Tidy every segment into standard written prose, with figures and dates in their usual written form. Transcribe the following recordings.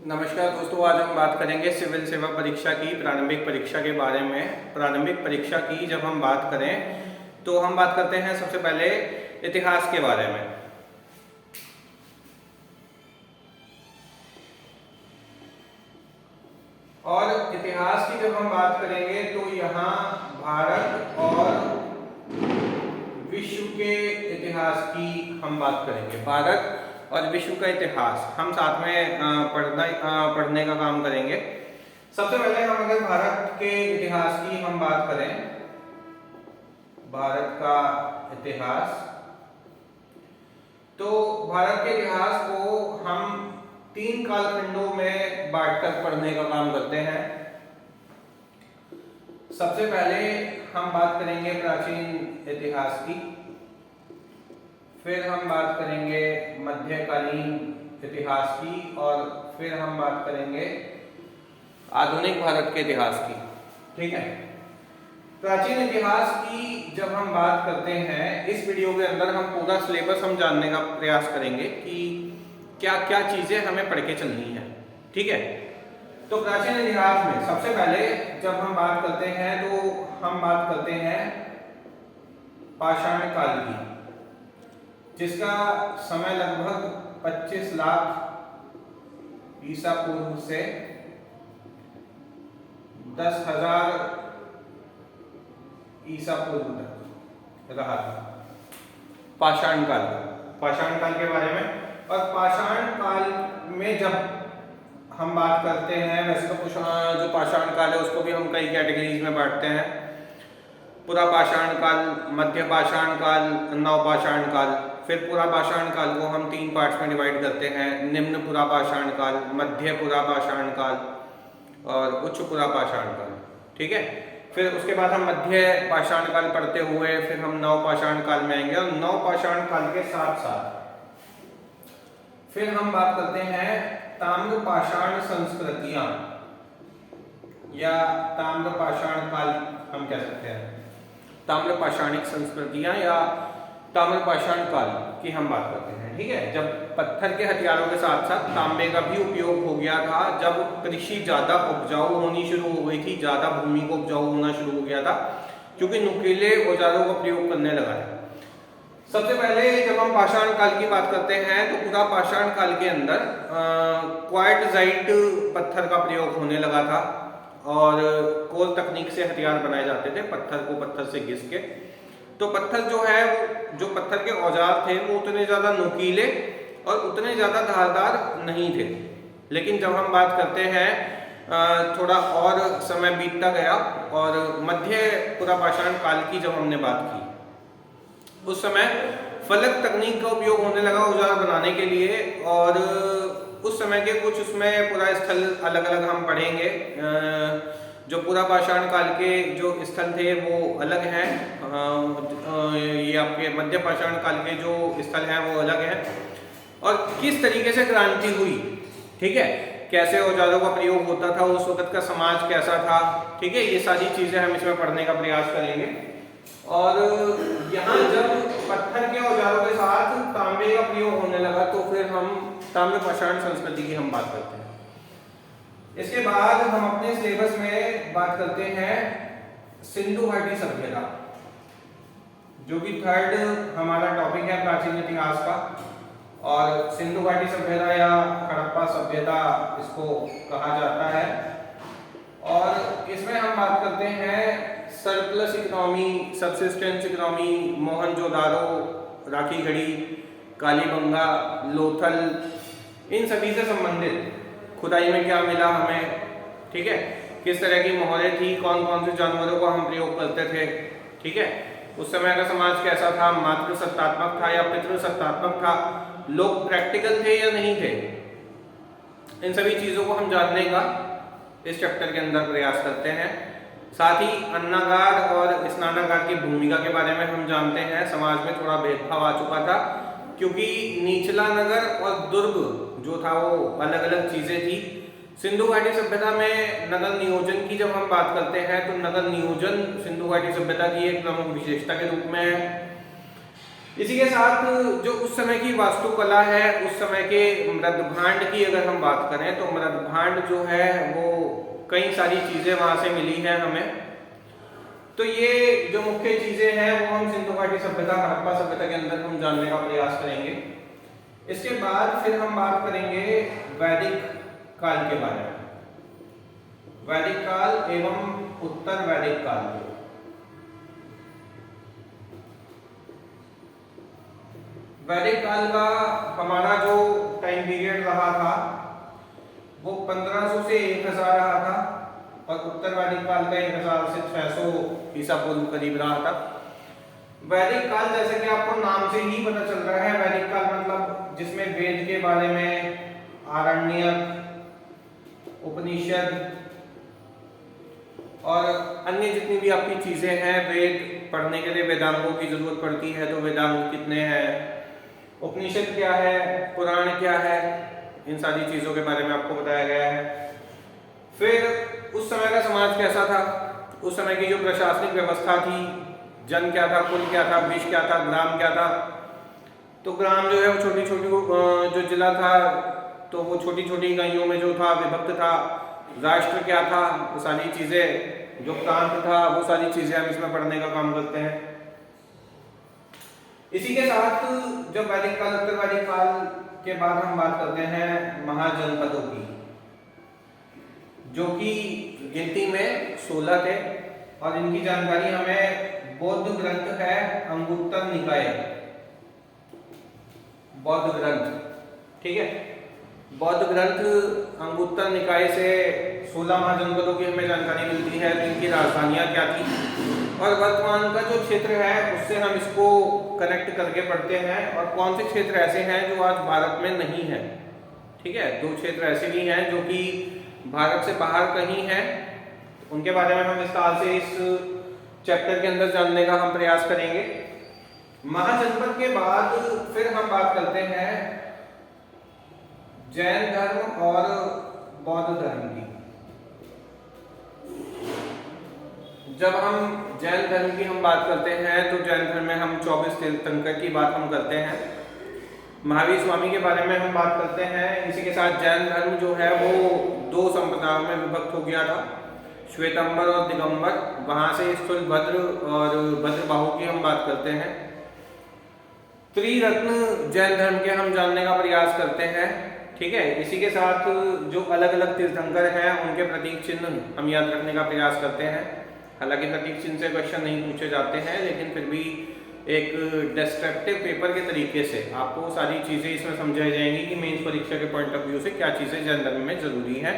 नमस्कार दोस्तों, आज हम बात करेंगे सिविल सेवा परीक्षा की प्रारंभिक परीक्षा के बारे में। प्रारंभिक परीक्षा की जब हम बात करें तो हम बात करते हैं सबसे पहले इतिहास के बारे में। और इतिहास की जब हम बात करेंगे तो यहाँ भारत और विश्व के इतिहास की हम बात करेंगे। भारत और विश्व का इतिहास हम साथ में पढ़ने का काम करेंगे। सबसे पहले हम अगर भारत के इतिहास की हम बात करें, भारत का इतिहास, तो भारत के इतिहास को हम 3 कालखंडों में बांटकर पढ़ने का काम करते हैं। सबसे पहले हम बात करेंगे प्राचीन इतिहास की, फिर हम बात करेंगे मध्यकालीन इतिहास की, और फिर हम बात करेंगे आधुनिक भारत के इतिहास की। ठीक है, प्राचीन इतिहास की जब हम बात करते हैं, इस वीडियो के अंदर हम पूरा सिलेबस हम जानने का प्रयास करेंगे कि क्या क्या चीजें हमें पढ़ के चलनी है। ठीक है, तो प्राचीन इतिहास में सबसे पहले जब हम बात करते हैं तो हम बात करते हैं पाषाण काल की, जिसका समय लगभग 25 लाख ईसा पूर्व से 10,000 ईसा पूर्व तक रहा था। पाषाण काल, पाषाण काल के बारे में। और पाषाण काल में जब हम बात करते हैं, वैसे तो जो पाषाण काल है उसको भी हम कई कैटेगरीज में बांटते हैं। पुरा पाषाण काल, मध्य पाषाण काल, नव पाषाण काल। फिर पुरा पाषाण काल को हम 3 पार्ट्स में डिवाइड करते हैं, निम्न पुरा पाषाण काल, मध्य पुरा पाषाण काल और उच्च पुरा पाषाण काल। ठीक है, फिर उसके बाद हम मध्य पाषाण काल पढ़ते हुए फिर हम नव पाषाण काल में आएंगे, और नव पाषाण काल के साथ साथ फिर हम बात करते हैं ताम्र पाषाण संस्कृतियां, या ताम्र पाषाण काल हम कह सकते हैं। ताम्र पाषाणिक संस्कृतियां या ताम्र पाषाण काल की हम बात करते हैं। ठीक है, जब पत्थर के हथियारों के साथ साथ तांबे का भी उपयोग हो गया था, जब कृषि ज्यादा उपजाऊ होनी शुरू हो गई थी, ज्यादा भूमि को उपजाऊ होना शुरू हो गया था, क्योंकि नुकीले औजारों का प्रयोग करने लगा था। सबसे पहले जब हम पाषाण काल की बात करते हैं तो पूरा पाषाण काल के अंदर क्वार्टजाइट पत्थर का प्रयोग होने लगा था, और कोल तकनीक से हथियार बनाए जाते थे, पत्थर को पत्थर से घिस के। तो पत्थर जो है, जो पत्थर के औजार थे वो उतने ज्यादा नुकीले और उतने ज्यादा धारदार नहीं थे। लेकिन जब हम बात करते हैं, थोड़ा और समय बीतता गया और मध्य पुरा पाषाण काल की जब हमने बात की, उस समय फलक तकनीक का उपयोग होने लगा औजार बनाने के लिए। और उस समय के कुछ उसमें पुरा स्थल अलग अलग हम पढ़ेंगे। जो पुरा पाषाण काल के जो स्थल थे वो अलग हैं, ये आपके मध्य पाषाण काल के जो स्थल हैं वो अलग हैं, और किस तरीके से क्रांति हुई। ठीक है, कैसे औजारों का प्रयोग होता था, उस वक्त का समाज कैसा था। ठीक है, ये सारी चीजें हम इसमें पढ़ने का प्रयास करेंगे। और यहाँ जब पत्थर के औजारों के साथ तांबे का प्रयोग होने लगा तो फिर हम ताम्र पाषाण संस्कृति की हम बात करते हैं। इसके बाद हम अपने सिलेबस में बात करते हैं सिंधु घाटी सभ्यता, जो कि 3rd हमारा टॉपिक है प्राचीन इतिहास का। और सिंधु घाटी सभ्यता या हड़प्पा सभ्यता इसको कहा जाता है। और इसमें हम बात करते हैं surplus economy, subsistence economy, Mohenjodaro, Rakhi Garhi, Kalibangan, Lothal, इन सभी से संबंधित खुदाई में क्या मिला हमें। ठीक है, किस तरह की मोहरें थी, कौन कौन से जानवरों को हम प्रयोग करते थे। ठीक है, उस समय का समाज कैसा था, मातृ सत्तात्मक था या पितृ सत्तात्मक था, लोग प्रैक्टिकल थे या नहीं थे। इन सभी चीजों को हम जानने का इस चैप्टर के अंदर प्रयास करते हैं। साथ ही अन्नागार और स्नानागार की भूमिका के बारे में हम जानते हैं। समाज में थोड़ा भेदभाव आ चुका था, क्योंकि निचला नगर और दुर्ग जो था वो अलग अलग चीजें थी। सिंधु घाटी सभ्यता में नगर नियोजन की जब हम बात करते हैं तो नगर नियोजन सिंधु घाटी सभ्यता की एक प्रमुख विशेषता के रूप में है। इसी के साथ जो उस समय की वास्तुकला है, उस समय के मृदभांड की अगर हम बात करें तो मृदभांड जो है वो कई सारी चीजें वहां से मिली है हमें। तो ये जो मुख्य चीजें हैं वो हम सिंधु घाटी सभ्यता, हड़प्पा सभ्यता के अंदर हम जानने का प्रयास करेंगे। इसके बाद फिर हम बात करेंगे वैदिक काल के बारे में, वैदिक काल एवं उत्तर वैदिक काल। वैदिक काल का हमारा जो टाइम पीरियड रहा था वो 1500 से 1000 रहा था, और उत्तर वैदिक काल का 1000 से 600 ईसा पूर्व करीब रहा था। वैदिक काल जैसे कि आपको नाम से ही पता चल रहा है, वैदिक काल मतलब जिसमें वेद के बारे में, आरण्यक, उपनिषद और अन्य जितनी भी आपकी चीजें हैं, वेद पढ़ने के लिए वेदांगों की जरूरत पड़ती है, तो वेदांग कितने हैं, उपनिषद क्या है, पुराण क्या है, इन सारी चीजों के बारे में आपको बताया गया है। फिर उस समय का समाज कैसा था, उस समय की जो प्रशासनिक व्यवस्था थी, जन क्या था, कुल क्या था, विष क्या था, ग्राम क्या था। तो ग्राम जो है वो छोटी छोटी, जो जिला था तो वो छोटी छोटी इकाइयों में जो था विभक्त था। राष्ट्र क्या था, वो सारी चीजें, जो प्रांत था वो सारी चीजें हम इसमें पढ़ने का काम करते हैं। इसी के साथ जब वैदिक काल, उत्तर वैदिक काल के बाद हम बात करते हैं महाजनपदों की, जो कि गिनती में 16 थे, और इनकी जानकारी हमें बौद्ध ग्रंथ है अंगुत्तर निकाय, बौद्ध ग्रंथ, ठीक है, बौद्ध ग्रंथ अंगुत्तर निकाय से 16 महाजनपदों की हमें जानकारी मिलती है। तो इनकी राजधानियां क्या थी, और वर्तमान का जो क्षेत्र है उससे हम इसको कनेक्ट करके पढ़ते हैं, और कौन से क्षेत्र ऐसे हैं जो आज भारत में नहीं है। ठीक है, 2 क्षेत्र ऐसे भी हैं जो कि भारत से बाहर कहीं हैं, उनके बारे में हम विस्तार से इस चैप्टर के अंदर जानने का हम प्रयास करेंगे। महाजनपद के बाद फिर हम बात करते हैं जैन धर्म और बौद्ध धर्म की। जब हम जैन धर्म की हम बात करते हैं तो जैन धर्म में हम 24 तीर्थंकर की बात हम करते हैं, महावीर स्वामी के बारे में हम बात करते हैं। इसी के साथ जैन धर्म जो है वो 2 संप्रदायों में विभक्त हो गया था, श्वेतंबर और दिगंबर। वहां से स्थूलभद्र और भद्रबाहु की हम बात करते हैं। त्रिरत्न जैन धर्म के हम जानने का प्रयास करते हैं, ठीक है। इसी के साथ जो अलग अलग तीर्थंकर हैं उनके प्रतीक चिन्ह हम याद रखने का प्रयास करते हैं। हालांकि प्रतीक चिन्ह से क्वेश्चन नहीं पूछे जाते हैं, लेकिन फिर भी एक डिस्क्रिप्टिव पेपर के तरीके से आपको सारी चीज़ें इसमें समझाई जाएंगी कि मेंस परीक्षा के पॉइंट ऑफ व्यू से क्या चीज़ें जैन धर्म में जरूरी है।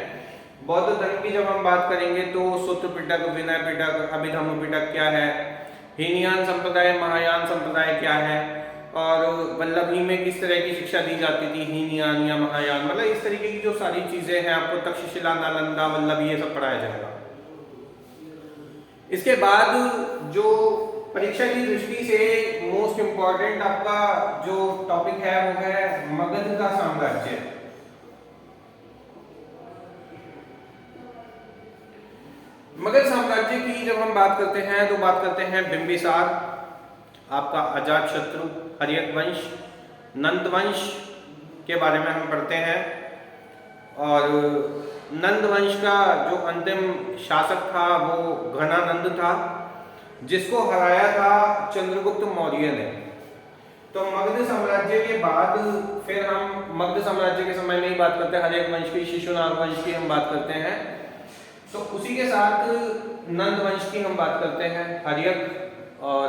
बौद्ध धर्म की जब हम बात करेंगे तो सूत्र पिटक, विनय पिटक, अभिधम्म पिटक क्या है, हीनयान संप्रदाय, महायान संप्रदाय क्या है, और वल्लभी में किस तरह की शिक्षा दी जाती थी, हीनयान या महायान, मतलब इस तरीके की जो सारी चीजें हैं आपको तक्षशिला, नालंदा, वल्लभी, ये सब पढ़ाया जाएगा। इसके बाद जो परीक्षा की दृष्टि से मोस्ट इंपॉर्टेंट आपका जो टॉपिक है वो है मगध का साम्राज्य। मगध साम्राज्य की जब हम बात करते हैं तो बात करते हैं बिंबिसार, आपका अजातशत्रु, हर्यक वंश, नंद वंश के बारे में हम पढ़ते हैं। और नंद वंश का जो अंतिम शासक था वो घनानंद था, जिसको हराया था चंद्रगुप्त मौर्य ने। तो मगध साम्राज्य के बाद फिर हम मगध साम्राज्य के समय में ही बात करते हैं, हर्यक वंश की, शिशुनाग वंश की हम बात करते हैं। तो उसी के साथ नंद वंश की हम बात करते हैं, हर्यक और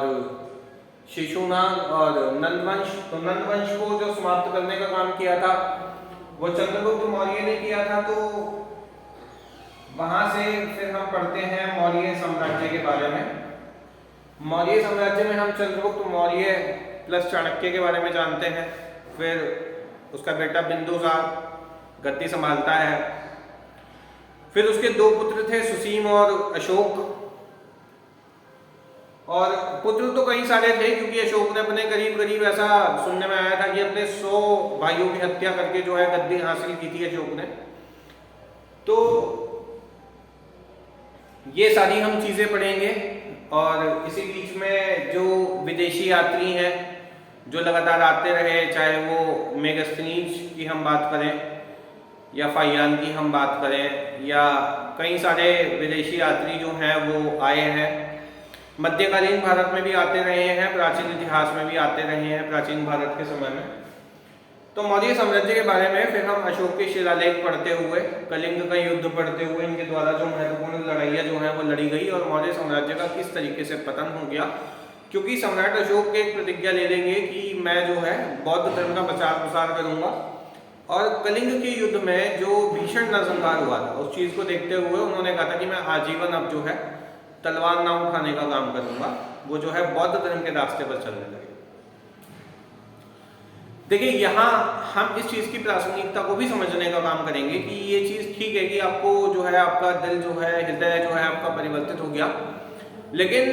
शिशुनाग और नंदवंश। तो नंदवंश को जो समाप्त करने का काम किया था वो चंद्रगुप्त मौर्य ने किया था। तो वहां से फिर हम पढ़ते हैं मौर्य साम्राज्य के बारे में। मौर्य साम्राज्य में हम चंद्रगुप्त मौर्य प्लस चाणक्य के बारे में जानते हैं। फिर उसका बेटा बिंदुसार गद्दी संभालता है। फिर उसके 2 पुत्र थे, सुसीम और अशोक। और पुत्र तो कई सारे थे, क्योंकि अशोक ने अपने करीब करीब ऐसा सुनने में आया था कि अपने 100 भाइयों की हत्या करके जो है गद्दी हासिल की थी अशोक ने। तो ये सारी हम चीजें पढ़ेंगे। और इसी बीच में जो विदेशी यात्री हैं जो लगातार आते रहे, चाहे वो मेगास्थनीज की हम बात करें या फाहियान की हम बात करें, या कई सारे विदेशी यात्री जो हैं वो आए हैं। मध्यकालीन भारत में भी आते रहे हैं, प्राचीन इतिहास में भी आते रहे हैं, प्राचीन भारत के समय में। तो मौर्य साम्राज्य के बारे में फिर हम अशोक के शिलालेख पढ़ते हुए, कलिंग का युद्ध पढ़ते हुए, इनके द्वारा जो महत्वपूर्ण लड़ाइयाँ जो हैं वो लड़ी गई और मौर्य साम्राज्य का किस तरीके से पतन हो गया। क्योंकि सम्राट अशोक एक प्रतिज्ञा ले लेंगे कि मैं जो है बौद्ध धर्म का प्रचार प्रसार करूंगा, और कलिंग के युद्ध में जो भीषण नरसंहार हुआ था उस चीज को देखते हुए उन्होंने कहा था कि मैं आजीवन अब जो है तलवार ना उठाने का काम करूंगा। वो जो है बौद्ध धर्म के रास्ते पर चलने लगे। देखिए, यहाँ हम इस चीज की प्रासंगिकता को भी समझने का काम करेंगे कि ये चीज ठीक है कि आपको जो है आपका दिल जो है, हृदय जो है आपका परिवर्तित हो गया, लेकिन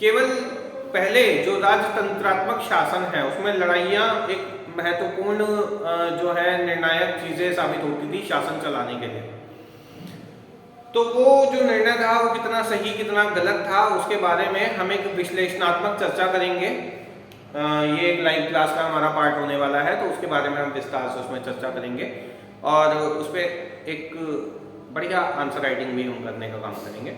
केवल पहले जो राजतंत्रात्मक शासन है उसमें लड़ाइयाँ एक महत्वपूर्ण जो है निर्णायक चीजें साबित होती थी शासन चलाने के लिए। तो वो जो निर्णय था वो कितना सही कितना गलत था उसके बारे में हम एक विश्लेषणात्मक चर्चा करेंगे। ये एक लाइव क्लास का हमारा पार्ट होने वाला है, तो उसके बारे में हम विस्तार से उसमें चर्चा करेंगे और उस पर एक बढ़िया आंसर राइटिंग भी हम करने का काम करेंगे।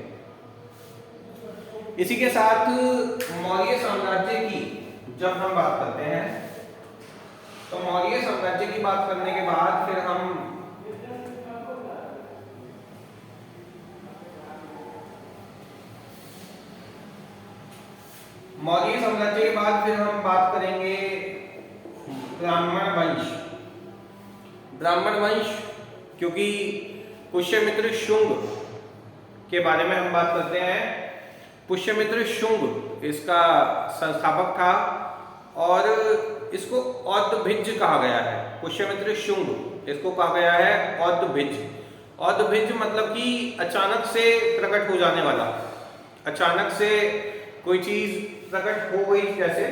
इसी के साथ मौर्य साम्राज्य की जब हम बात करते हैं तो मौर्य साम्राज्य की बात करने के बाद फिर हम मौर्य साम्राज्य के बाद फिर हम बात करेंगे ब्राह्मण वंश। ब्राह्मण वंश क्योंकि पुष्यमित्र शुंग के बारे में हम बात करते हैं। पुष्यमित्र शुंग इसका संस्थापक था और इसको औद्धभिज कहा गया है। पुष्यमित्र शुंग इसको कहा गया है औद्धभिज। औद्धभिज मतलब कि अचानक से प्रकट हो जाने वाला, अचानक से कोई चीज प्रकट हो गई जैसे,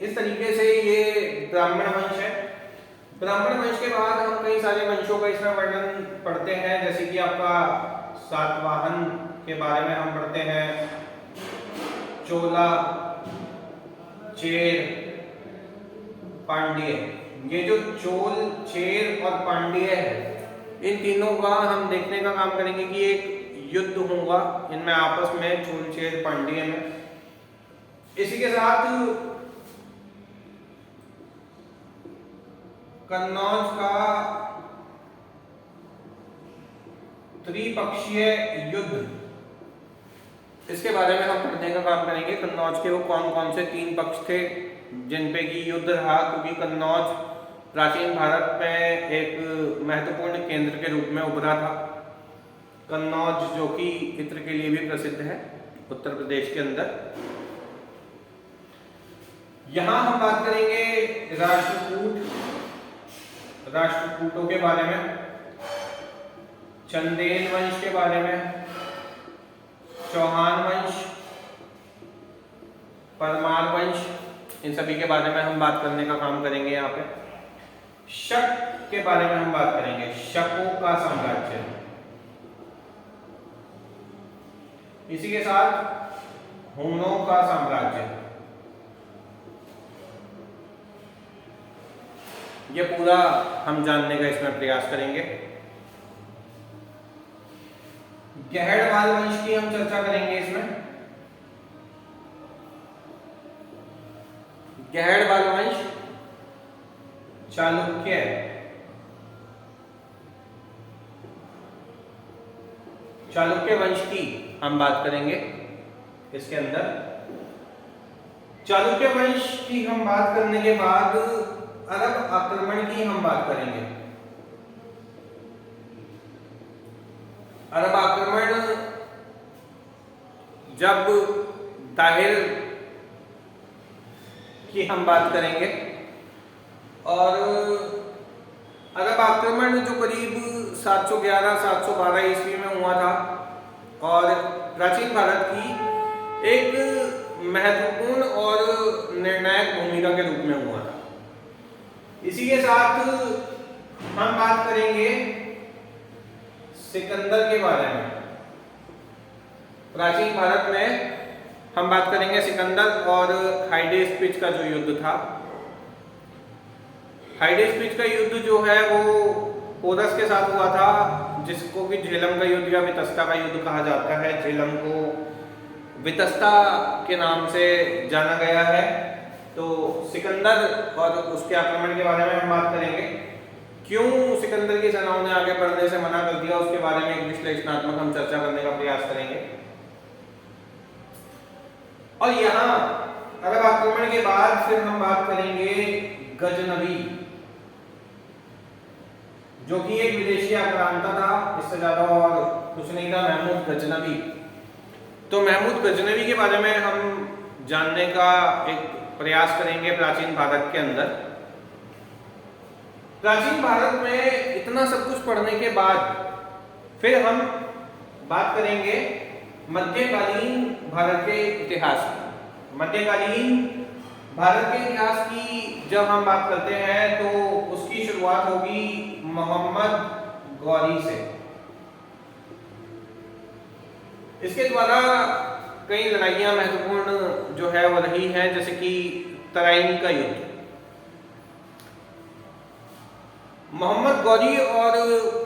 इस तरीके से ये ब्राह्मण वंश है। ब्राह्मण वंश के बाद हम कई सारे वंशों का इसमें वर्णन पढ़ते हैं, जैसे कि आपका सातवाहन के बारे में हम पढ़ते हैं, चोला, चेर, पांड्य। ये जो चोल, चेर और पांड्य है, इन तीनों का हम देखने का काम करेंगे कि एक युद्ध होगा इनमें आपस में, चोल, चेर, पांड्य में। इसी के साथ कन्नौज का त्रिपक्षीय युद्ध, इसके बारे में हम पढ़ने का काम करेंगे। कन्नौज के वो कौन कौन से तीन पक्ष थे जिन पे की युद्ध रहा, क्योंकि कन्नौज प्राचीन भारत में एक महत्वपूर्ण केंद्र के रूप में उभरा था। कन्नौज जो कि इत्र के लिए भी प्रसिद्ध है उत्तर प्रदेश के अंदर। यहां हम बात करेंगे राष्ट्रकूटों के बारे में, चंदेल वंश के बारे में, चौहान वंश, परमार वंश, इन सभी के बारे में हम बात करने का काम करेंगे। यहाँ पे शक के बारे में हम बात करेंगे, शकों का साम्राज्य। इसी के साथ हूणों का साम्राज्य। ये पूरा हम जानने का इसमें प्रयास करेंगे। गहड़वाल वंश की हम चर्चा करेंगे इसमें। गहड़वाल वंश, चालुक्य, चालुक्य वंश की हम बात करेंगे इसके अंदर। चालुक्य वंश की हम बात करने के बाद अरब आक्रमण की हम बात करेंगे। अरब आक्रमण जब दाहिर की हम बात करेंगे, और अरब आक्रमण जो करीब 711-712 ईस्वी में हुआ था और प्राचीन भारत की एक महत्वपूर्ण और निर्णायक भूमिका के रूप में हुआ था। इसी के साथ हम बात करेंगे सिकंदर के बारे में। प्राचीन भारत में हम बात करेंगे सिकंदर और हाइडेस्पिच का जो युद्ध था। हाइडेस्पिच का युद्ध जो है वो पोरस के साथ हुआ था, जिसको कि झेलम का युद्ध या वितस्ता का युद्ध कहा जाता है। झेलम को वितस्ता के नाम से जाना गया है। तो सिकंदर और उसके आक्रमण के बारे में हम बात करेंगे। क्यों सिकंदर की सेनाओं ने आगे बढ़ने से मना कर दिया, उसके बारे में एक विश्लेषणात्मक हम चर्चा करने का प्रयास करेंगे। और यहाँ अरब आक्रमण के बाद फिर हम बात करेंगे गजनवी, जो कि एक विदेशी आक्रांता था, इससे ज्यादा और कुछ नहीं था, महमूद गजनवी। तो महमूद गजनवी के बारे में हम जानने का एक प्रयास करेंगे प्राचीन भारत के अंदर। प्राचीन भारत में इतना सब कुछ पढ़ने के बाद फिर हम बात करेंगे मध्यकालीन भारत के इतिहास की। मध्यकालीन भारत के इतिहास की जब हम बात करते हैं तो उसकी शुरुआत होगी मोहम्मद गौरी से। इसके द्वारा कई लड़ाइयां महत्वपूर्ण जो है वो रही हैं, जैसे कि तराइन का युद्ध। मोहम्मद गौरी और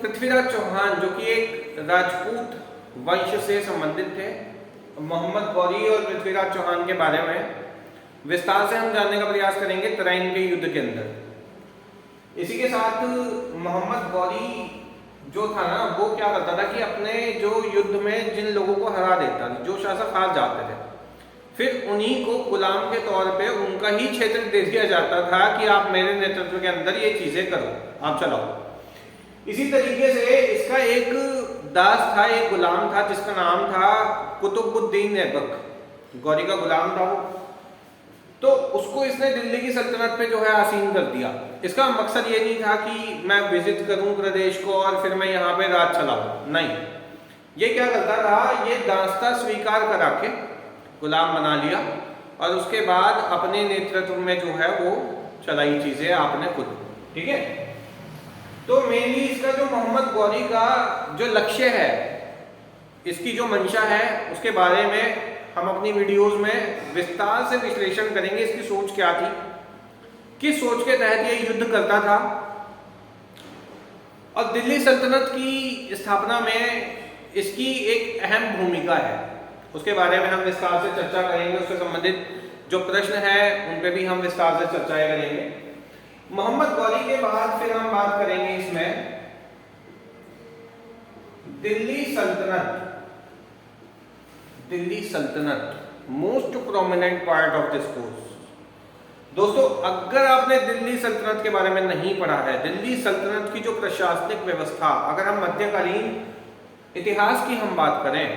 पृथ्वीराज चौहान, जो कि एक राजपूत वंश से संबंधित थे, मोहम्मद गौरी और पृथ्वीराज चौहान के बारे में विस्तार से हम जानने का प्रयास करेंगे तराइन के युद्ध के अंदर। इसी के साथ मोहम्मद गौरी जो था ना, वो क्या करता था कि अपने जो युद्ध में जिन लोगों को हरा देता, जो शासक हार जाते थे, फिर उन्हीं को गुलाम के तौर पे उनका ही क्षेत्र दे दिया जाता था कि आप मेरे नेतृत्व के अंदर ये चीजें करो, आप चलाओ। इसी तरीके से इसका एक दास था, एक गुलाम था, जिसका नाम था कुतुबुद्दीन ऐबक। गौरी का गुलाम था वो। तो उसको इसने दिल्ली की सल्तनत पे जो है आसीन कर दिया। इसका मकसद ये नहीं था कि मैं विजिट करूं प्रदेश को और फिर मैं यहाँ पे राज चलाऊं, नहीं। ये क्या करता था, ये दास्ता स्वीकार करा के गुलाम बना लिया और उसके बाद अपने नेतृत्व में जो है वो चलाई चीजें आपने खुद, ठीक है। तो मेनली इसका जो मोहम्मद गौरी का जो लक्ष्य है, इसकी जो मंशा है, उसके बारे में हम अपनी वीडियोस में विस्तार से विश्लेषण करेंगे। इसकी सोच क्या थी, किस सोच के तहत ये युद्ध करता था, और दिल्ली सल्तनत की स्थापना में इसकी एक अहम भूमिका है, उसके बारे में हम विस्तार से चर्चा करेंगे। उससे संबंधित जो प्रश्न है उन पे भी हम विस्तार से चर्चाएं करेंगे। मोहम्मद गौरी के बाद फिर हम बात करेंगे इसमें दिल्ली सल्तनत। दिल्ली सल्तनत most prominent part of this course. दोस्तों, अगर आपने दिल्ली सल्तनत के बारे में नहीं पढ़ा है, दिल्ली सल्तनत की जो प्रशासनिक व्यवस्था, अगर हम मध्यकालीन इतिहास की हम बात करें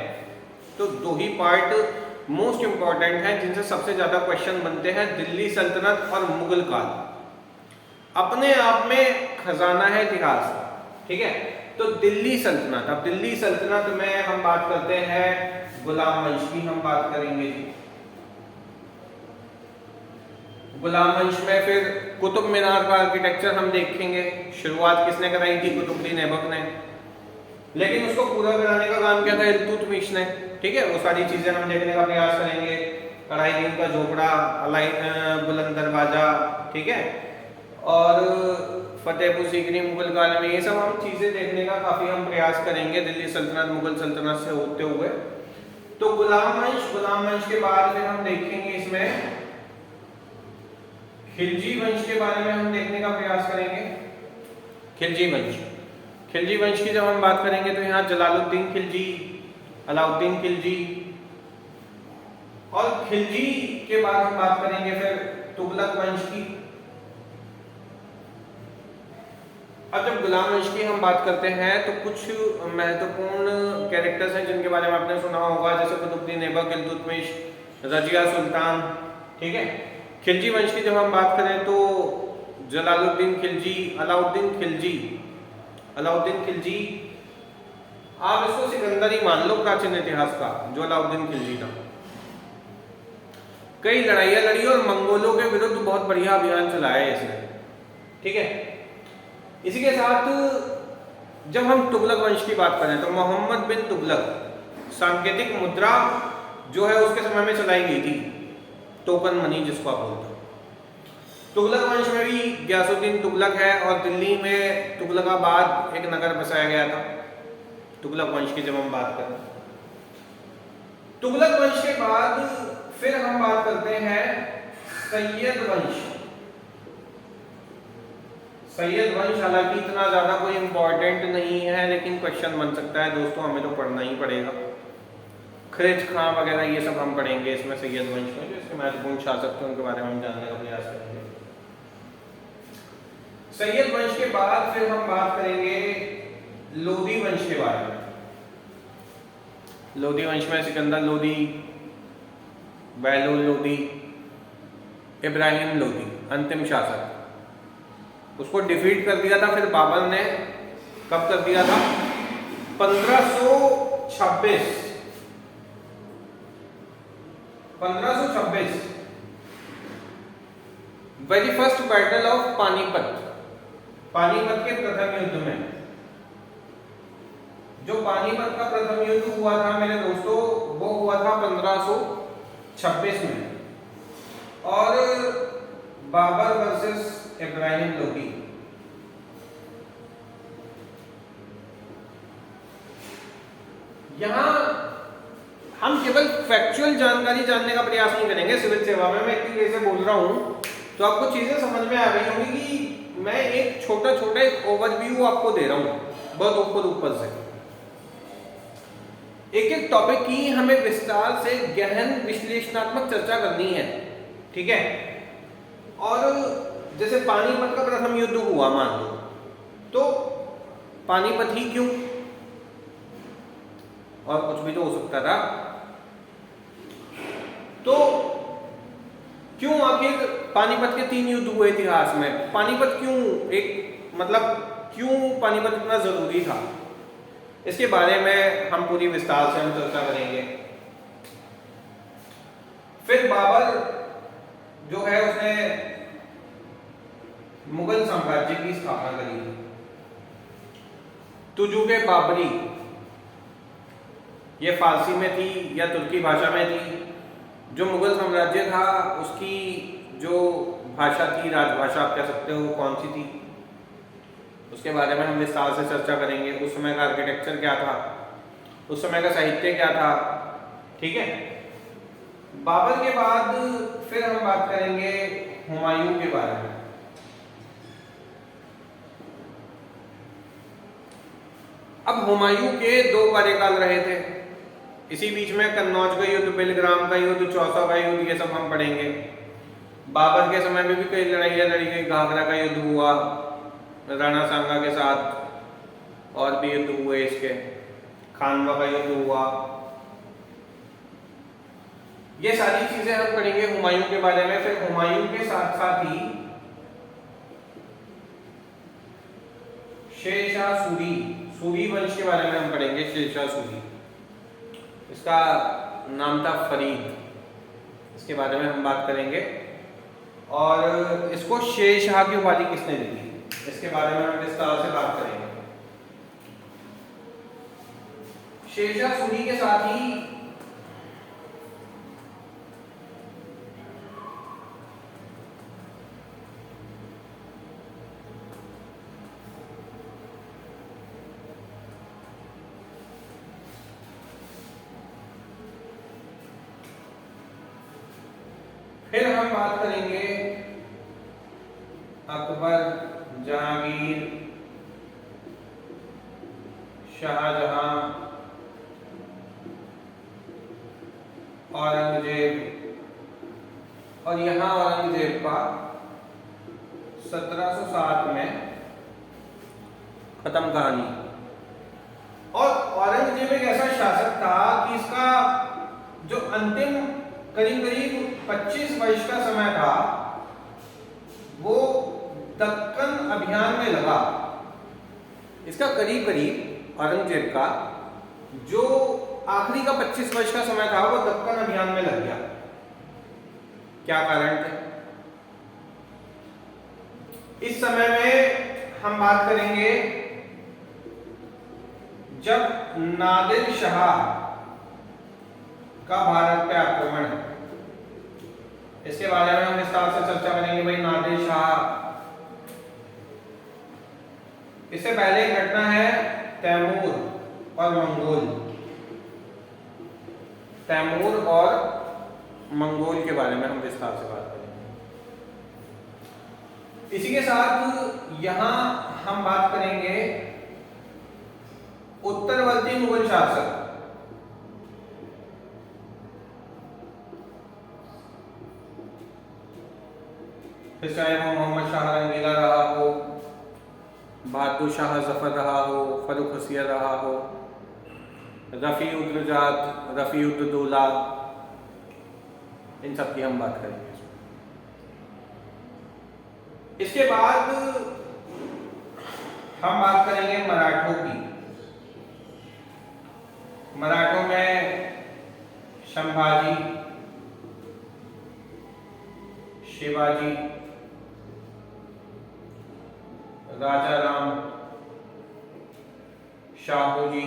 तो दो ही पार्ट मोस्ट इंपॉर्टेंट हैं जिनसे सबसे ज्यादा क्वेश्चन बनते हैं, दिल्ली सल्तनत और मुगल काल। अपने आप में खजाना है इतिहास, ठीक है। तो दिल्ली सल्तनत, अब दिल्ली सल्तनत में हम बात करते हैं गुलाम वंश की, हम बात करेंगे जी। गुलाम वंश में फिर कुतुब मीनार का आर्किटेक्चर हम देखेंगे। शुरुआत किसने कराई थी? कुतुबुद्दीन ऐबक ने। लेकिन उसको पूरा कराने का काम क्या था? इल्तुतमिश ने, ठीक है। वो सारी चीजें हम देखने का प्रयास करेंगे। अलाउद्दीन का झोपड़ा, बुलंद दरवाजा, ठीक है, और फतेहपुर सीकरी मुगल काल में, ये सब हम चीजें देखने का काफी हम प्रयास करेंगे दिल्ली सल्तनत मुगल सल्तनत से होते हुए। तो गुलाम वंश के बाद फिर हम देखेंगे इसमें खिलजी वंश के बारे में हम देखने का प्रयास करेंगे। खिलजी वंश की जब हम बात करेंगे तो यहाँ जलालुद्दीन खिलजी, अलाउद्दीन खिलजी, और खिलजी के बाद हम बात करेंगे फिर तुगलक वंश की। अब जब गुलाम वंश की हम बात करते हैं तो कुछ महत्वपूर्ण कैरेक्टर्स हैं जिनके बारे में आपने सुना होगा, जैसे कुतुबुद्दीन ऐबक, इल्तुतमिश, रजिया सुल्तान, ठीक है। खिलजी वंश की जब हम बात करें तो जलालुद्दीन खिलजी, अलाउद्दीन खिलजी, आप इसको सिकंदर ही मान लो प्राचीन इतिहास का, जो अलाउद्दीन खिलजी था। कई लड़ाइयां लड़ी और मंगोलों के विरुद्ध बहुत बढ़िया अभियान चलाया है इसने, ठीक है। इसी के साथ जब हम तुगलक वंश की बात करें तो मोहम्मद बिन तुगलक सांकेतिक मुद्रा जो है उसके समय में चलाई गई थी, टोकन मनी जिसको आप बोलते हो। तुगलक वंश में भी गयासुद्दीन तुगलक है और दिल्ली में तुगलकाबाद एक नगर बसाया गया था तुगलक वंश की जब हम बात करें। तुगलक वंश के बाद फिर हम बात करते हैं सैयद वंश। सैयद वंश हालांकि इतना ज्यादा कोई इंपॉर्टेंट नहीं है, लेकिन क्वेश्चन बन सकता है दोस्तों, हमें तो पढ़ना ही पड़ेगा। खिलज खां वगैरह ये सब हम पढ़ेंगे इसमें सैयद वंश में, जो इसके महत्वपूर्ण शासक थे उनके बारे में हम जानने का प्रयास करेंगे। सैयद वंश के बाद फिर हम बात करेंगे लोधी वंश के बारे में। लोधी वंश में सिकंदर लोधी, बहलूल लोधी, इब्राहिम लोधी अंतिम शासक, उसको डिफीट कर दिया था फिर बाबर ने। कब कर दिया था? 1526। 1526 very first battle of Panipat, Panipat के प्रथम युद्ध में। जो पानीपत का प्रथम युद्ध हुआ था मेरे दोस्तों, वो हुआ था 1526 में, और बाबर वर्सेस इब्राहिम लोधी। यहां हम केवल फैक्चुअल जानकारी जानने का प्रयास नहीं करेंगे सिविल सेवा में। मैं इतनी देर से बोल रहा हूं तो आपको चीजें समझ में आ गई होंगी कि मैं एक छोटा छोटा एक ओवरव्यू आपको दे रहा हूं बहुत ऊपर से। एक एक टॉपिक की हमें विस्तार से गहन विश्लेषणात्मक चर्चा करनी है, ठीक है। और जैसे पानीपत का प्रथम युद्ध हुआ मान लो, तो पानीपत ही क्यों, और कुछ भी तो हो सकता था। तो क्यों आखिर पानीपत के 3 युद्ध हुए इतिहास में? पानीपत क्यों क्यों पानीपत इतना जरूरी था, इसके बारे में हम पूरी विस्तार से हम चर्चा करेंगे। फिर बाबर जो है उसने मुगल साम्राज्य की स्थापना करी थी। तुजुक बाबरी ये फारसी में थी या तुर्की भाषा में थी। जो मुगल साम्राज्य था उसकी जो भाषा थी, राजभाषा आप कह सकते हो, कौन सी थी, उसके बारे में हम विस्तार से चर्चा करेंगे। उस समय का आर्किटेक्चर क्या था, उस समय का साहित्य क्या था, ठीक है। बाबर के बाद फिर हम बात करेंगे हुमायूं के बारे में। अब हुमायूं के 2 कार्यकाल रहे थे। इसी बीच में कन्नौज का युद्ध, बेलग्राम का युद्ध, चौसा का युद्ध, ये सब हम पढ़ेंगे। बाबर के समय में भी कई लड़ाइयाँ लड़ी गई। घाघरा का युद्ध हुआ राणा सांगा के साथ, और भी युद्ध हुए इसके, खानवा का युद्ध हुआ। ये सारी चीजें हम पढ़ेंगे हुमायूं के बारे में। फिर हुमायूं के साथ साथ ही शेरशाह सूरी, सूरी वंश के बारे में हम पढ़ेंगे। शेरशाह सूरी, इसका नाम था फरीद, इसके बारे में हम बात करेंगे। और इसको शेरशाह की उपाधि किसने दी थी, इसके बारे में हम विस्तार से बात करेंगे। शेरशाह सूरी के साथ ही फिर हम बात करेंगे अकबर, जहांगीर, शाहजहां, औरंगजेब। और यहां औरंगजेब का 1707 में खत्म कहानी। और औरंगजेब एक ऐसा शासक था कि इसका जो अंतिम करीब करीब 25 वर्ष का समय था वो दक्कन अभियान में लगा। इसका करीब करीब औरंगजेब का जो आखिरी का 25 वर्ष का समय था वो दक्कन अभियान में लग गया। क्या कारण थे? इस समय में हम बात करेंगे जब नादिर शाह का भारत पे आक्रमण है, इसके बारे में हम विस्तार से चर्चा करेंगे भाई। नादिर शाह, इससे पहले एक घटना है तैमूर और मंगोल, तैमूर और मंगोल के बारे में हम विस्तार से बात करेंगे। इसी के साथ यहां हम बात करेंगे उत्तरवर्ती मुगल शासक, फिर चाहे वो मोहम्मद शाह रंगीला रहा हो, बहादुर शाह जफर रहा हो, फरुख हसिया रहा हो, रफ़ी उद्दौला, रफ़ी उद्दौला, इन सब की हम बात करेंगे। इसके बाद हम बात करेंगे मराठों की। मराठों में संभाजी, शिवाजी, राजा राम, शाहूजी।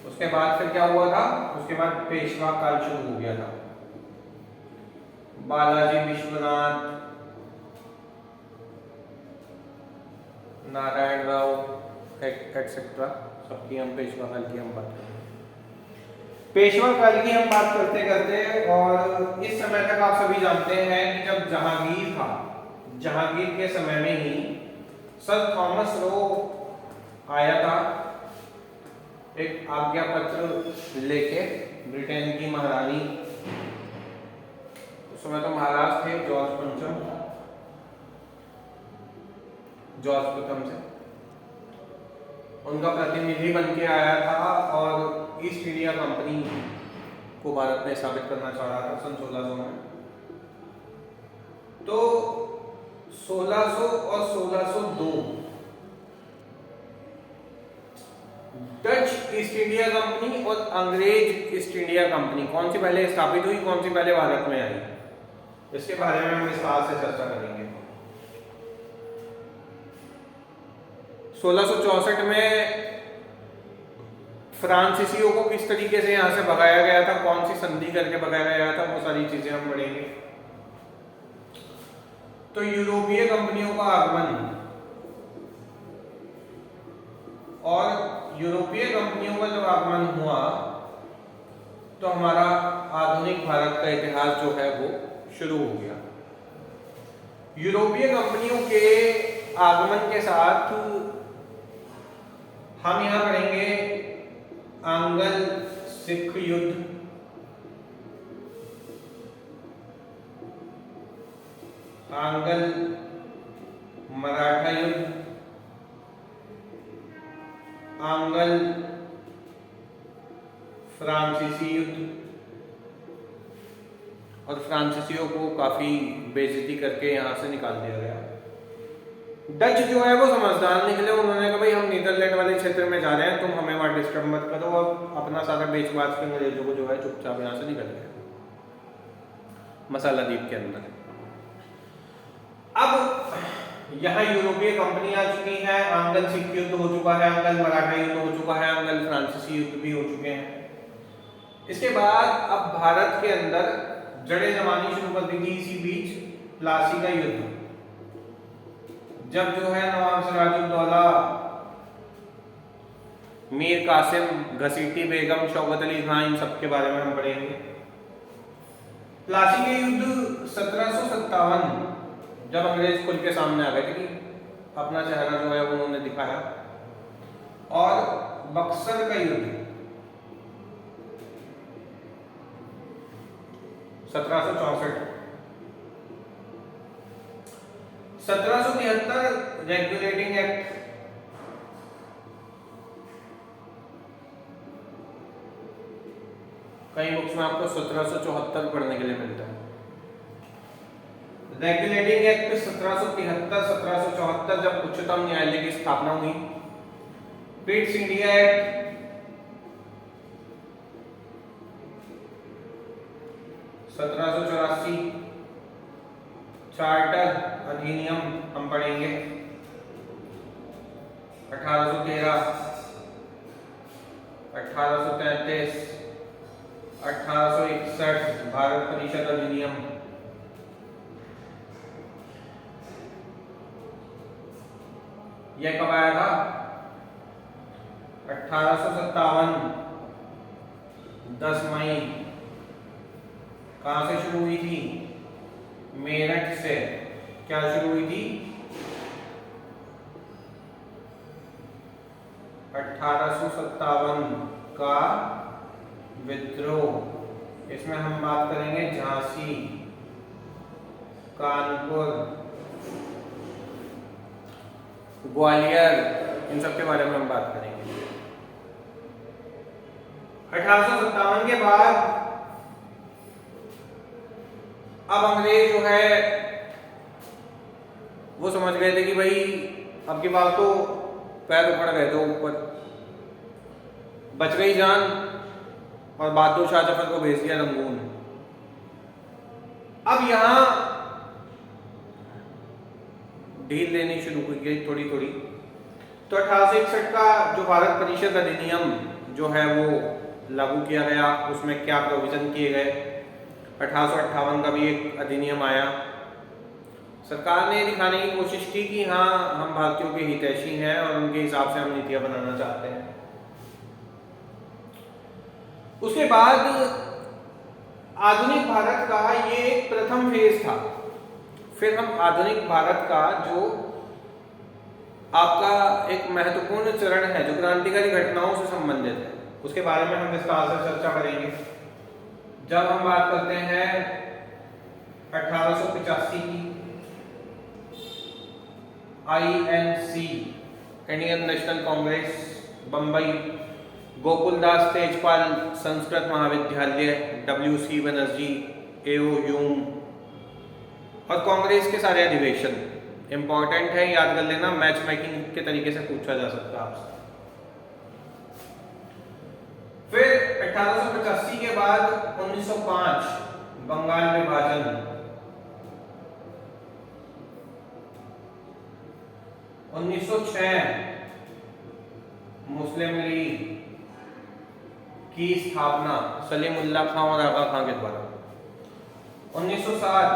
उसके बाद फिर क्या हुआ था, उसके बाद पेशवा काल शुरू हो गया था। बालाजी विश्वनाथ, नारायण राव एक्सेट्रा, सबकी हम पेशवा काल की हम बात करेंगे। पेशवा काल की हम बात करते करते और इस समय तक आप सभी जानते हैं कि जब जहांगीर था, जहांगीर के समय में ही सर थॉमस रो आया था एक आज्ञा पत्र लेके, ब्रिटेन की महारानी, उस समय तो महाराज थे जॉर्ज पंचम, जॉर्ज प्रथम से, उनका प्रतिनिधि बन के आया था और ईस्ट इंडिया कंपनी को भारत में स्थापित करना चाह रहा था सन 1600 में। तो 1600 और 1602 डच ईस्ट इंडिया कंपनी और अंग्रेज ईस्ट इंडिया कंपनी कौन सी पहले स्थापित हुई, कौन सी पहले भारत में आई, इसके बारे में हम विस्तार से चर्चा करेंगे। 1664 में फ्रांसीसियों को किस तरीके से यहां से भगाया गया था, कौन सी संधि करके भगाया गया था, वो सारी चीजें हम पढ़ेंगे। तो यूरोपीय कंपनियों का आगमन, और यूरोपीय कंपनियों का जब आगमन हुआ तो हमारा आधुनिक भारत का इतिहास जो है वो शुरू हो गया। यूरोपीय कंपनियों के आगमन के साथ हम यहां पढ़ेंगे आंग्ल सिख युद्ध, आंग्ल मराठा युद्ध, आंग्ल फ्रांसीसी युद्ध, और फ्रांसीसियों को काफी बेइज्जती करके यहां से निकाल दिया गया। डच जो है वो समझदार निकले, उन्होंने कहा भाई हम नीदरलैंड वाले क्षेत्र में जा रहे हैं, तुम हमें वहां डिस्टर्ब मत करो, और अपना सारा बेच बाच के अंग्रेजों को जो है चुपचाप यहां से निकल गए मसाला द्वीप के अंदर। अब यहाँ यूरोपीय कंपनी आ चुकी है, आंग्ल सिख युद्ध हो चुका है, आंग्ल मराठा युद्ध हो चुका है, आंग्ल फ्रांसीसी युद्ध भी हो चुके हैं। इसके बाद अब भारत के अंदर जड़ें जमानी शुरू कर दी थी इसी बीच प्लासी का युद्ध, जब जो है नवाब सिराजुद्दौला, मीर कासिम, घसीटी बेगम, शौकत अली खान, इन सब के बारे में हम पढ़ेंगे। प्लासी के युद्ध 1757 जब अंग्रेज खुल के सामने आ गए थे कि अपना चेहरा जो है उन्होंने दिखाया, और बक्सर का युद्ध 1764। 1773 रेगुलेटिंग एक्ट, कई बुक्स में आपको 1774 पढ़ने के लिए मिलता है। रेगुलेटिंग एक्ट 1773-1774 जब उच्चतम न्यायालय की स्थापना हुई। पिट्स इंडिया एक्ट 1784, चार्टर अधिनियम हम पढ़ेंगे 1813, 1833, 1861 भारत परिषद अधिनियम, यह कब आया था? 1857, 10 मई। कहां से शुरू हुई थी? मेरठ से। क्या शुरू हुई थी? 1857 का विद्रोह। इसमें हम बात करेंगे झांसी, कानपुर, ग्वालियर, इन सब के बारे में हम बात करेंगे। 1857 के बाद अब अंग्रेज जो है वो समझ गए थे कि भाई अब की बात तो पैर उखड़ गए थे ऊपर, बच गई जान, और बहादुर शाह जफर को भेज दिया रंगून। अब यहां ढील लेनी शुरू हुई गई थोड़ी थोड़ी। तो 1861 का जो भारत परिषद अधिनियम जो है वो लागू किया गया। उसमें क्या प्रोविजन किए गए? 1858 का भी एक अधिनियम आया। सरकार ने दिखाने की कोशिश की कि हाँ, हम भारतीयों के हितैषी हैं और उनके हिसाब से हम नीतियां बनाना चाहते हैं। उसके बाद आधुनिक भारत का ये एक प्रथम फेज था। फिर हम आधुनिक भारत का जो आपका एक महत्वपूर्ण चरण है जो क्रांतिकारी घटनाओं से संबंधित है, उसके बारे में हम विस्तार से चर्चा करेंगे। जब हम बात करते हैं 1885 की, INC, Indian National Congress, Bombay, Gokuldas Tejpal Sanskrit Mahavidyalaya, WC Banerjee, AO Hume, और कांग्रेस के सारे अधिवेशन इंपॉर्टेंट है, याद कर लेना, मैच मेकिंग के तरीके से पूछा जा सकता है आपसे। फिर 1885 के बाद 1905 बंगाल विभाजन, 1906 मुस्लिम लीग की स्थापना सलीमुल्लाह खां और आगा खां के द्वारा, 1907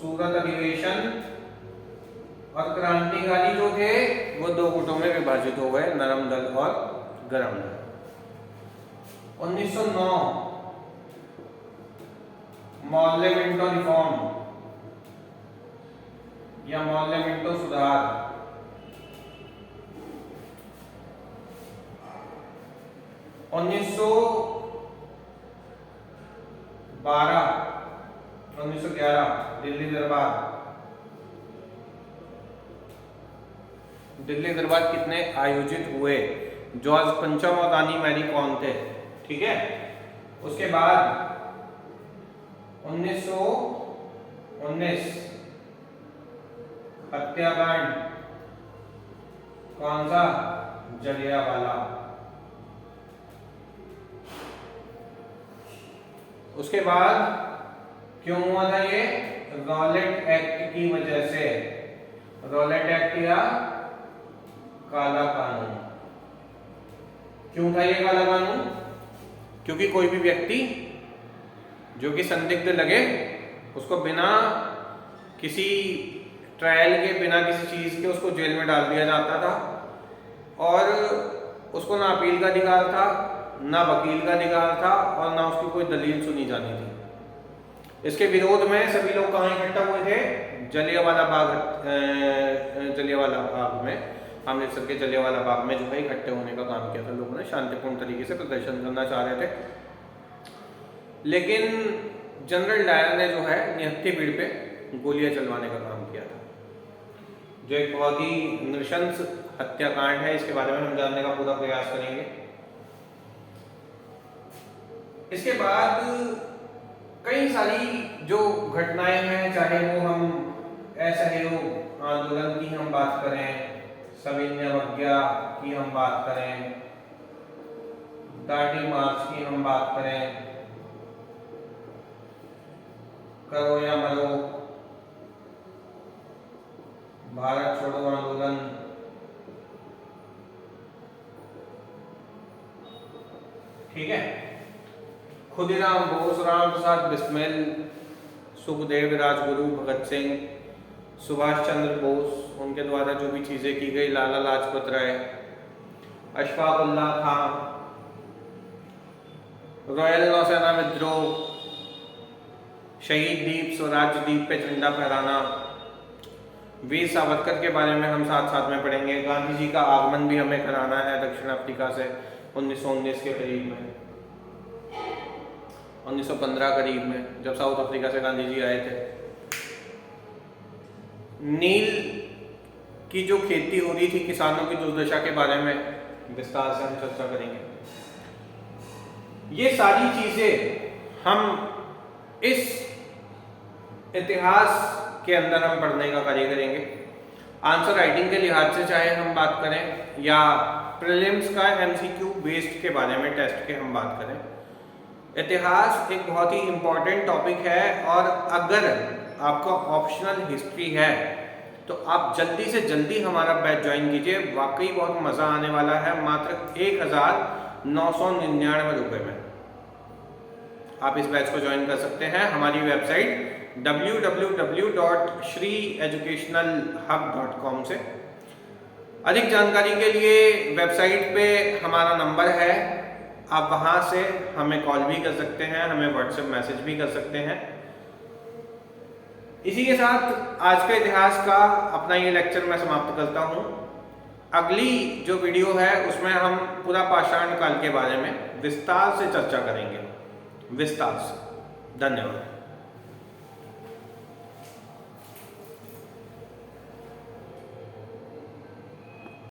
सूरत अधिवेशन, और क्रांतिकारी जो थे वो दो गुटों में विभाजित हो गए, नरम दल और गरम दल। 1909 मोर्ले मिंटो रिफॉर्म या मोर्ले मिंटो सुधार, 1911 दिल्ली दरबार। दिल्ली दरबार कितने आयोजित हुए? जॉर्ज पंचम और रानी मैरी कॉम थे, ठीक है। उसके बाद 1919 हत्याकांड, कौन सा? जलियांवाला। उसके बाद क्यों हुआ था ये? रॉलेट एक्ट की वजह से। रॉलेट एक्ट या काला कानून। क्यों था ये काला कानून? क्योंकि कोई भी व्यक्ति जो कि संदिग्ध लगे उसको बिना किसी ट्रायल के, बिना किसी चीज के उसको जेल में डाल दिया जाता था, और उसको ना अपील का अधिकार था, ना वकील का अधिकार था, और ना उसकी कोई दलील सुनी जानी थी। इसके विरोध में सभी लोग कहाँ इकट्ठा हुए थे? जलियांवाला बाग में, अमृतसर के जलियांवाला बाग में जो है इकट्ठे होने का काम किया था। लोगों ने शांतिपूर्ण तरीके से प्रदर्शन करना चाह रहे थे, लेकिन जनरल डायर ने जो है निहत्थे भीड़ पे गोलियां चलवाने का काम किया था, जो एक बहुत ही नृशंस हत्याकांड है। इसके बारे में हम जानने का पूरा प्रयास करेंगे। इसके बाद कई सारी जो घटनाएं हैं, चाहे वो हम असहयोग आंदोलन की हम बात करें, सविनय अवज्ञा की हम बात करें, दांडी मार्च की हम बात करें, करो या मरो, भारत छोड़ो आंदोलन, ठीक है। खुदीराम बोस, राम प्रसाद बिस्मिल, सुखदेव राजगुरु, भगत सिंह, सुभाष चंद्र बोस, उनके द्वारा जो भी चीज़ें की गई, लाला लाजपत राय, अशफाक उल्लाह खां, रॉयल नौसेना विद्रोह, शहीद द्वीप, स्वराज द्वीप पे झंडा फहराना, वीर सावरकर के बारे में हम साथ साथ में पढ़ेंगे। गांधी जी का आगमन भी हमें कराना है दक्षिण अफ्रीका से 1919 के करीब में, 1915 करीब में, जब साउथ अफ्रीका से गांधी जी आए थे। नील की जो खेती हो रही थी, किसानों की दुर्दशा के बारे में विस्तार से हम चर्चा करेंगे। ये सारी चीजें हम इस इतिहास के अंदर हम पढ़ने का कार्य करेंगे। आंसर राइटिंग के लिहाज से चाहे हम बात करें या प्रीलिम्स का एमसीक्यू बेस्ड के बारे में टेस्ट के हम बात करें, इतिहास एक बहुत ही इम्पोर्टेंट टॉपिक है। और अगर आपका ऑप्शनल हिस्ट्री है तो आप जल्दी से जल्दी हमारा बैच ज्वाइन कीजिए, वाकई बहुत मज़ा आने वाला है। मात्र 1999 रुपये में आप इस बैच को ज्वाइन कर सकते हैं हमारी वेबसाइट www.shrieeducationalhub.com से। अधिक जानकारी के लिए वेबसाइट पे हमारा नंबर है, आप वहाँ से हमें कॉल भी कर सकते हैं, हमें व्हाट्सएप मैसेज भी कर सकते हैं। इसी के साथ आज के इतिहास का अपना ये लेक्चर मैं समाप्त करता हूँ। अगली जो वीडियो है उसमें हम पूरा पाषाण काल के बारे में विस्तार से चर्चा करेंगे, विस्तार से। धन्यवाद।